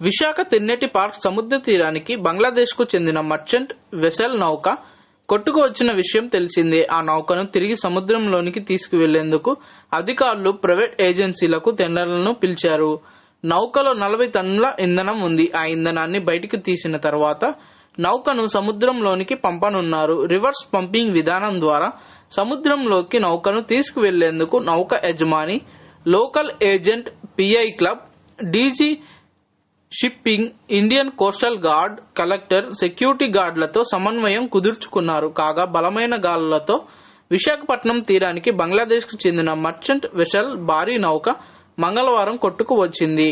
Visakha Tenneti park సముద్ర తీరానికి బంగ్లాదేశ్కు చెందిన మర్చెంట్ వెసెల్ నౌక కొట్టుకు వచ్చిన విషయం తెలిసిందే. ఆ నౌకను తిరిగి సముద్రంలోనికి తీసుకువెళ్లేందుకు అధికారులు ప్రైవేట్ ఏజెన్సీలకు టెండర్లను పిలిచారు. నౌకలో 40 టన్నుల ఇంధనం ఉంది. ఆ ఇంధనాన్ని బయటికి తీసిన తర్వాత నౌకను సముద్రంలోనికి పంపనున్నారు. రివర్స్ పంపింగ్ విధానం ద్వారా సముద్రంలోకి నౌకను తీసుకువెళ్లేందుకు నౌక యజమాని, local agent, PI club, DG shipping, Indian coast guard, collector, security గార్డులతో సమన్వయం కుదుర్చుకున్నారు. కాగా బలమైన గాలులతో విశాఖపట్నం తీరానికి బంగ్లాదేశ్కు చెందిన మర్చెంట్ వెసెల్ భారీ నౌక మంగళవారం కొట్టుకు వచ్చింది.